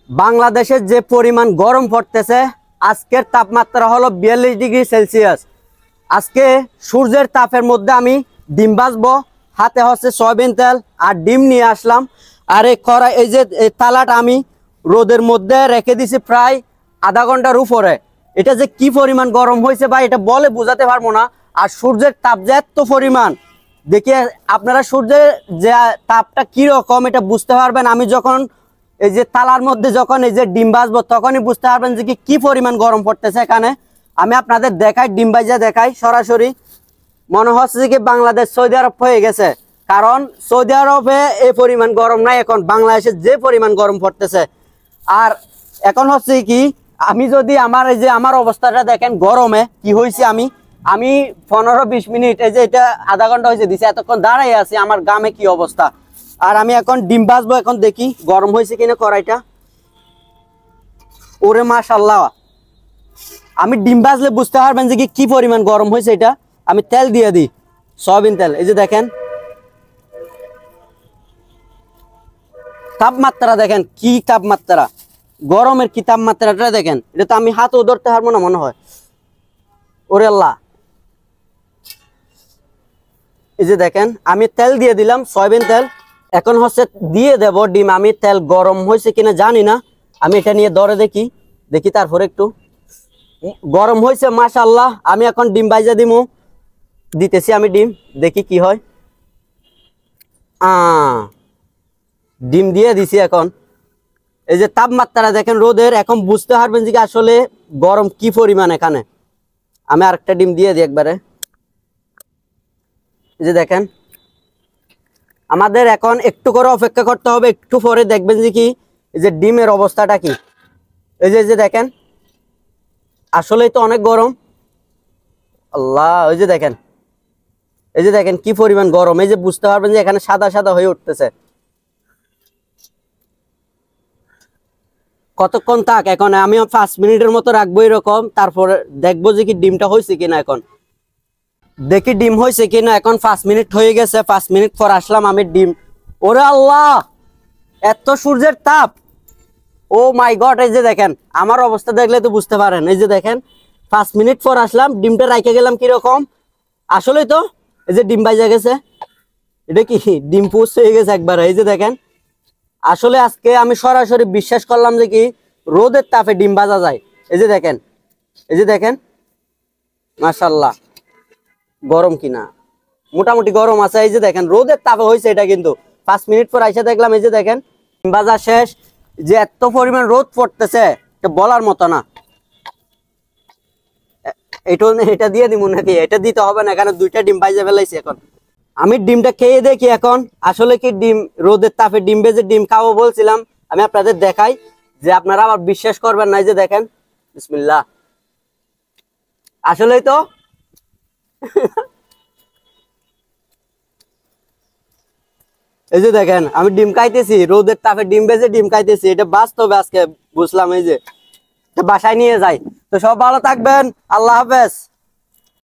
বাংলাদেশের যে পরিমাণ গরম পড়তেছে, আজকের তাপমাত্রা হলো 42 ডিগ্রি সেলসিয়াস। আজকে সূর্যের তাপের মধ্যে আমি ডিম ভাজবো, হাতে হচ্ছে সয়াবিন তেল আর ডিম নিয়ে আসলাম। আর এই যে তালাটা আমি রোদের মধ্যে রেখে দিছি প্রায় আধা ঘন্টার উপরে। এটা যে কি পরিমাণ গরম হয়েছে ভাই, এটা বলে বোঝাতে পারবো না। আর সূর্যের তাপ যে এত পরিমাণ, দেখিয়ে আপনারা সূর্যের যে তাপটা কিরকম এটা বুঝতে পারবেন। আমি যখন এই যে তালার মধ্যে যখন এই যে ডিম ভাজবো তখনই বুঝতে পারবেন যে কি পরিমাণ গরম পড়তেছে এখানে। আমি আপনাদের দেখাই, ডিম ভাজা দেখাই সরাসরি। মনে হচ্ছে যে কি বাংলাদেশ সৌদি আরব হয়ে গেছে, কারণ সৌদি আরবে এই পরিমাণ গরম নাই এখন, বাংলাদেশে যে পরিমাণ গরম পড়তেছে। আর এখন হচ্ছে কি, আমি যদি আমার এই যে আমার অবস্থাটা দেখেন গরমে কি হয়েছে। আমি 15-20 মিনিট, এই যে এটা আধা ঘন্টা হয়েছে দিছে, এতক্ষণ দাঁড়াই আছি, আমার গামে কি অবস্থা। আর আমি এখন ডিম ভাজবো, এখন দেখি গরম হয়েছে কিনা কড়াইটা। ওরে মাশাআল্লাহ, আমি ডিম ভাজলে বুঝতে পারবেন যে কি পরিমাণ গরম হয়েছে এটা। আমি তেল দিয়ে দিই, সয়াবিন তেল। এই যে দেখেন তাপমাত্রা দেখেন, কি তাপমাত্রা, গরমের কি তাপমাত্রাটা দেখেন। এটা তো আমি হাতও ধরতে পারবো না মনে হয়। ওরে আল্লাহ, এই যে দেখেন আমি তেল দিয়ে দিলাম, সয়াবিন তেল। এখন হচ্ছে দিয়ে দেব ডিম। আমি তেল গরম হয়েছে কিনা জানি না, আমি এটা নিয়ে ধরে দেখি তারপরে একটু গরম হয়েছে মাশাআল্লাহ। আমি এখন ডিম ভাজা দিতেছি আমি ডিম, দেখি কি হয়। ডিম দিয়ে দিছি। এখন এই যে তাপমাত্রা দেখেন রোদের, এখন বুঝতে পারবেন যে আসলে গরম কি পরিমাণ এখানে। আমি আরেকটা ডিম দিয়ে দিই একবারে। এই যে দেখেন, আমাদের এখন একটু করে অপেক্ষা করতে হবে, একটু পরে দেখবেন যে কি এই যে ডিমের অবস্থাটা কি। এই যে দেখেন, আসলেই তো অনেক গরম। আল্লাহ, এই যে দেখেন কি পরিমাণ গরম। এই যে বুঝতে পারবেন যে এখানে সাদা সাদা হয়ে উঠতেছে। কতক্ষণ থাক, এখন আমি 5 মিনিটের মতো রাখবো এরকম, তারপরে দেখবো যে কি ডিমটা হয়েছে কিনা। এখন দেখি ডিম হয়েছে কিনা। এখন 5 মিনিট হয়ে গেছে, 5 মিনিট পর আসলাম আমি ডিম। ওরে আল্লাহ, এত সূর্যের তাপ, ও মাই গড। এই যে দেখেন আমার অবস্থা দেখলে তো বুঝতে পারেন। এই যে দেখেন 5 মিনিট পর আসলাম, ডিমটা রাইখে গেলাম কিরকম। আসলেই তো এই যে ডিম ভাজা গেছে, এটা কি ডিম পোস্ট হয়ে গেছে একবার। এই যে দেখেন, আসলে আজকে আমি সরাসরি বিশ্বাস করলাম যে কি রোদের তাপে ডিম ভাজা যায়। এই যে দেখেন মাশাআল্লাহ, গরম কিনা, মোটামুটি গরম আছে। এই যে দেখেন রোদের তাপে হয়েছে এটা, কিন্তু 5 মিনিট পর আইসা দেখলাম এই যে দেখেন ডিম ভাজা শেষ। যে এত পরিমাণ রোদ পড়তেছে এটা বলার মতো না। এটা দিয়ে দিব নাকি? এটা দিতে হবে না, এখানে 2টা ডিম ভাজা ফেলাইছি। এখন আমি ডিমটা খেয়ে দেখি এখন আসলে কি ডিম, রোদের তাপে ডিম ভেজে ডিম খাবো বলছিলাম। আমি আপনাদের দেখাই, যে আপনারা আবার বিশ্বাস করবেন না। এই যে দেখেন, বিসমিল্লাহ, আসলেই তো এই যে দেখেন আমি ডিম খাইতেছি, রোদের তাপে ডিম ভেজে ডিম খাইতেছি। এটা বাস্তবে আজকে বুঝলাম। এই যে বাসায় নিয়ে যাই। তো সব ভালো থাকবেন, আল্লাহ হাফেজ।